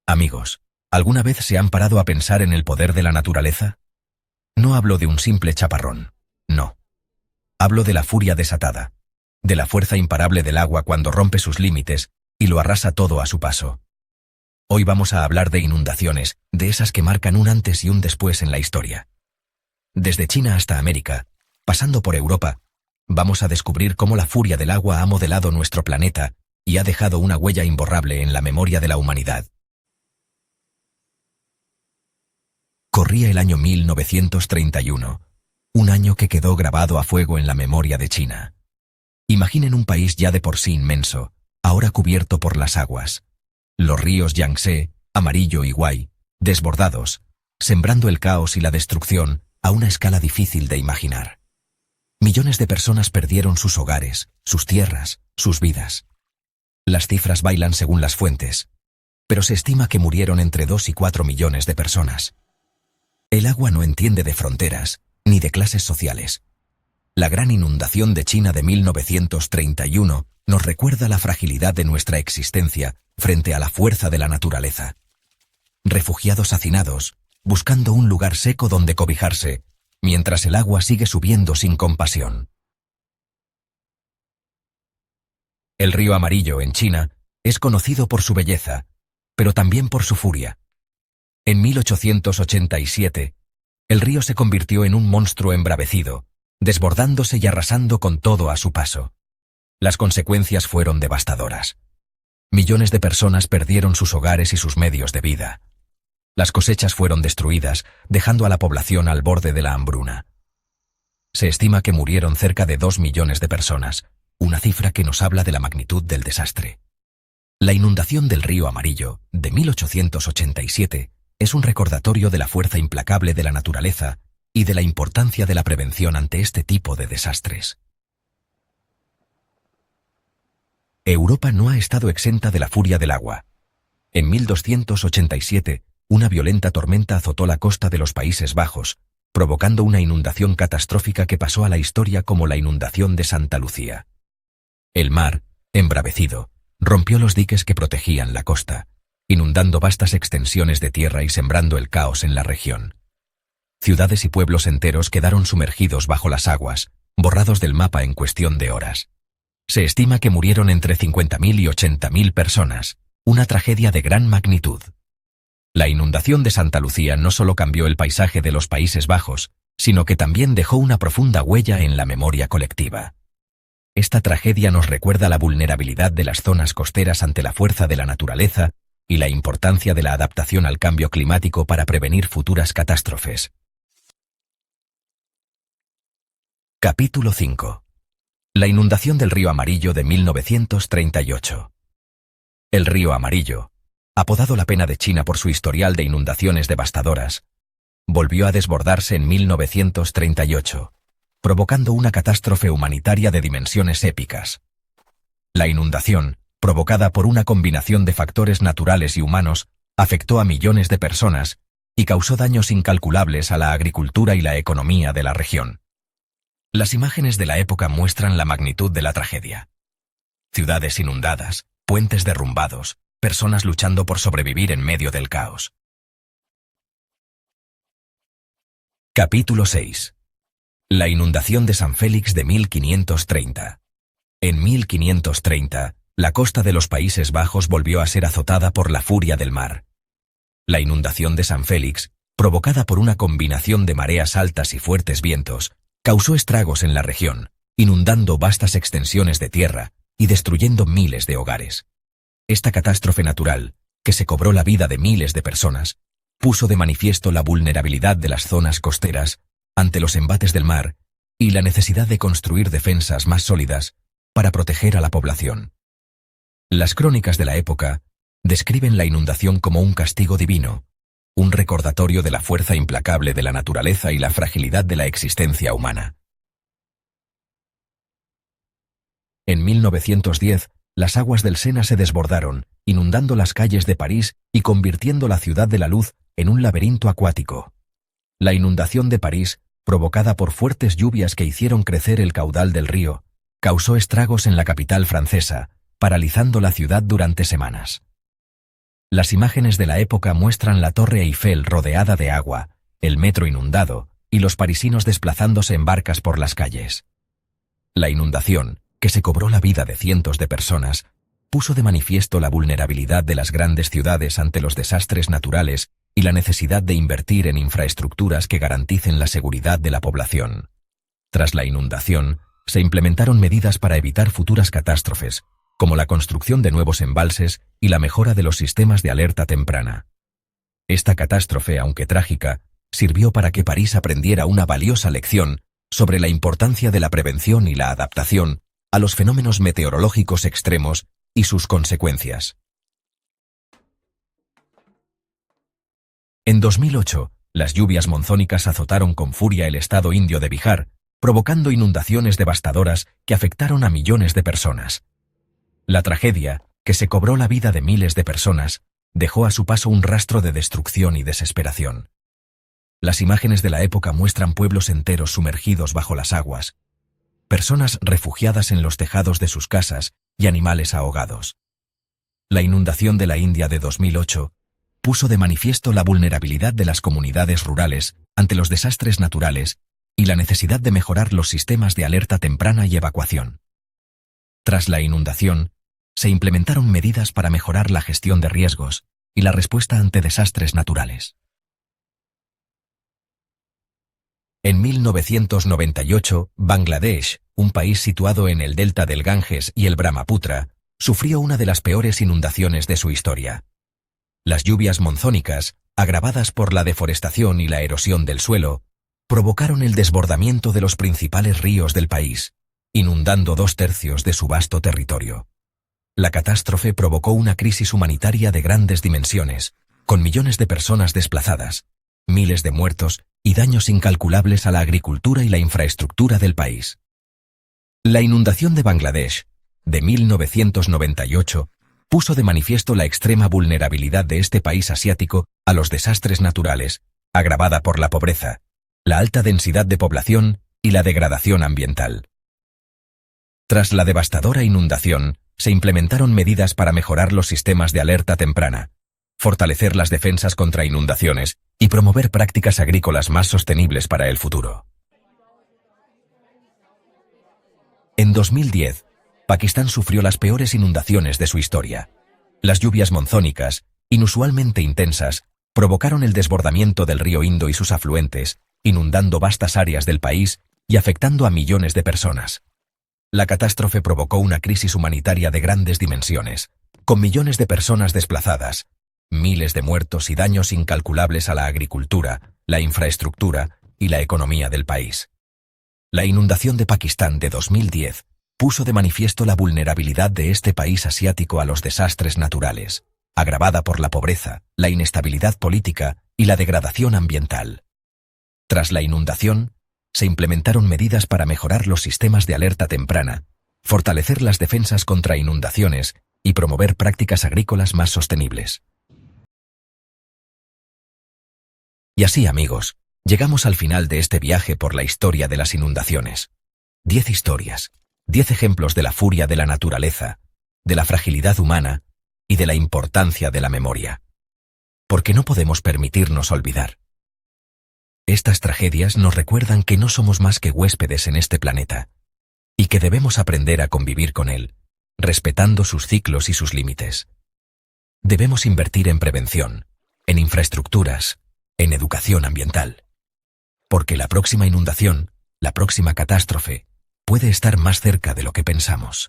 Amigos, ¿alguna vez se han parado a pensar en el poder de la naturaleza? No hablo de un simple chaparrón, no. Hablo de la furia desatada, de la fuerza imparable del agua cuando rompe sus límites y lo arrasa todo a su paso. Hoy vamos a hablar de inundaciones, de esas que marcan un antes y un después en la historia. Desde China hasta América, pasando por Europa, vamos a descubrir cómo la furia del agua ha modelado nuestro planeta y ha dejado una huella imborrable en la memoria de la humanidad. Corría el año 1931, un año que quedó grabado a fuego en la memoria de China. Imaginen un país ya de por sí inmenso, ahora cubierto por las aguas. Los ríos Yangtze, Amarillo y Huai, desbordados, sembrando el caos y la destrucción a una escala difícil de imaginar. Millones de personas perdieron sus hogares, sus tierras, sus vidas. Las cifras bailan según las fuentes, pero se estima que murieron entre 2 y 4 millones de personas. El agua no entiende de fronteras, ni de clases sociales. La gran inundación de China de 1931 nos recuerda la fragilidad de nuestra existencia frente a la fuerza de la naturaleza. Refugiados hacinados, buscando un lugar seco donde cobijarse, mientras el agua sigue subiendo sin compasión. El río Amarillo, en China, es conocido por su belleza, pero también por su furia. En 1887, el río se convirtió en un monstruo embravecido, desbordándose y arrasando con todo a su paso. Las consecuencias fueron devastadoras. Millones de personas perdieron sus hogares y sus medios de vida. Las cosechas fueron destruidas, dejando a la población al borde de la hambruna. Se estima que murieron cerca de 2 millones de personas, una cifra que nos habla de la magnitud del desastre. La inundación del río Amarillo, de 1887, es un recordatorio de la fuerza implacable de la naturaleza y de la importancia de la prevención ante este tipo de desastres. Europa no ha estado exenta de la furia del agua. En 1287, una violenta tormenta azotó la costa de los Países Bajos, provocando una inundación catastrófica que pasó a la historia como la inundación de Santa Lucía. El mar, embravecido, rompió los diques que protegían la costa, inundando vastas extensiones de tierra y sembrando el caos en la región. Ciudades y pueblos enteros quedaron sumergidos bajo las aguas, borrados del mapa en cuestión de horas. Se estima que murieron entre 50.000 y 80.000 personas, una tragedia de gran magnitud. La inundación de Santa Lucía no solo cambió el paisaje de los Países Bajos, sino que también dejó una profunda huella en la memoria colectiva. Esta tragedia nos recuerda la vulnerabilidad de las zonas costeras ante la fuerza de la naturaleza y la importancia de la adaptación al cambio climático para prevenir futuras catástrofes. Capítulo 5. La inundación del río Amarillo de 1938. El río Amarillo, apodado la pena de China por su historial de inundaciones devastadoras, volvió a desbordarse en 1938, provocando una catástrofe humanitaria de dimensiones épicas. La inundación, provocada por una combinación de factores naturales y humanos, afectó a millones de personas y causó daños incalculables a la agricultura y la economía de la región. Las imágenes de la época muestran la magnitud de la tragedia. Ciudades inundadas, puentes derrumbados, personas luchando por sobrevivir en medio del caos. Capítulo 6. La inundación de San Félix de 1530. En 1530, la costa de los Países Bajos volvió a ser azotada por la furia del mar. La inundación de San Félix, provocada por una combinación de mareas altas y fuertes vientos, causó estragos en la región, inundando vastas extensiones de tierra y destruyendo miles de hogares. Esta catástrofe natural, que se cobró la vida de miles de personas, puso de manifiesto la vulnerabilidad de las zonas costeras ante los embates del mar y la necesidad de construir defensas más sólidas para proteger a la población. Las crónicas de la época describen la inundación como un castigo divino, un recordatorio de la fuerza implacable de la naturaleza y la fragilidad de la existencia humana. En 1910, las aguas del Sena se desbordaron, inundando las calles de París y convirtiendo la ciudad de la luz en un laberinto acuático. La inundación de París, provocada por fuertes lluvias que hicieron crecer el caudal del río, causó estragos en la capital francesa, paralizando la ciudad durante semanas. Las imágenes de la época muestran la Torre Eiffel rodeada de agua, el metro inundado y los parisinos desplazándose en barcas por las calles. La inundación, que se cobró la vida de cientos de personas, puso de manifiesto la vulnerabilidad de las grandes ciudades ante los desastres naturales y la necesidad de invertir en infraestructuras que garanticen la seguridad de la población. Tras la inundación, se implementaron medidas para evitar futuras catástrofes, como la construcción de nuevos embalses y la mejora de los sistemas de alerta temprana. Esta catástrofe, aunque trágica, sirvió para que París aprendiera una valiosa lección sobre la importancia de la prevención y la adaptación a los fenómenos meteorológicos extremos y sus consecuencias. En 2008, las lluvias monzónicas azotaron con furia el estado indio de Bihar, provocando inundaciones devastadoras que afectaron a millones de personas. La tragedia, que se cobró la vida de miles de personas, dejó a su paso un rastro de destrucción y desesperación. Las imágenes de la época muestran pueblos enteros sumergidos bajo las aguas, personas refugiadas en los tejados de sus casas y animales ahogados. La inundación de la India de 2008 puso de manifiesto la vulnerabilidad de las comunidades rurales ante los desastres naturales y la necesidad de mejorar los sistemas de alerta temprana y evacuación. Tras la inundación, se implementaron medidas para mejorar la gestión de riesgos y la respuesta ante desastres naturales. En 1998, Bangladesh, un país situado en el delta del Ganges y el Brahmaputra, sufrió una de las peores inundaciones de su historia. Las lluvias monzónicas, agravadas por la deforestación y la erosión del suelo, provocaron el desbordamiento de los principales ríos del país, inundando 2/3 de su vasto territorio. La catástrofe provocó una crisis humanitaria de grandes dimensiones, con millones de personas desplazadas, miles de muertos y daños incalculables a la agricultura y la infraestructura del país. La inundación de Bangladesh, de 1998, puso de manifiesto la extrema vulnerabilidad de este país asiático a los desastres naturales, agravada por la pobreza, la alta densidad de población y la degradación ambiental. Tras la devastadora inundación, se implementaron medidas para mejorar los sistemas de alerta temprana, fortalecer las defensas contra inundaciones y promover prácticas agrícolas más sostenibles para el futuro. En 2010, Pakistán sufrió las peores inundaciones de su historia. Las lluvias monzónicas, inusualmente intensas, provocaron el desbordamiento del río Indo y sus afluentes, inundando vastas áreas del país y afectando a millones de personas. La catástrofe provocó una crisis humanitaria de grandes dimensiones, con millones de personas desplazadas, miles de muertos y daños incalculables a la agricultura, la infraestructura y la economía del país. La inundación de Pakistán de 2010 puso de manifiesto la vulnerabilidad de este país asiático a los desastres naturales, agravada por la pobreza, la inestabilidad política y la degradación ambiental. Tras la inundación, se implementaron medidas para mejorar los sistemas de alerta temprana, fortalecer las defensas contra inundaciones y promover prácticas agrícolas más sostenibles. Y así, amigos, llegamos al final de este viaje por la historia de las inundaciones. 10 historias, 10 ejemplos de la furia de la naturaleza, de la fragilidad humana y de la importancia de la memoria. Porque no podemos permitirnos olvidar. Estas tragedias nos recuerdan que no somos más que huéspedes en este planeta y que debemos aprender a convivir con él, respetando sus ciclos y sus límites. Debemos invertir en prevención, en infraestructuras, en educación ambiental. Porque la próxima inundación, la próxima catástrofe, puede estar más cerca de lo que pensamos.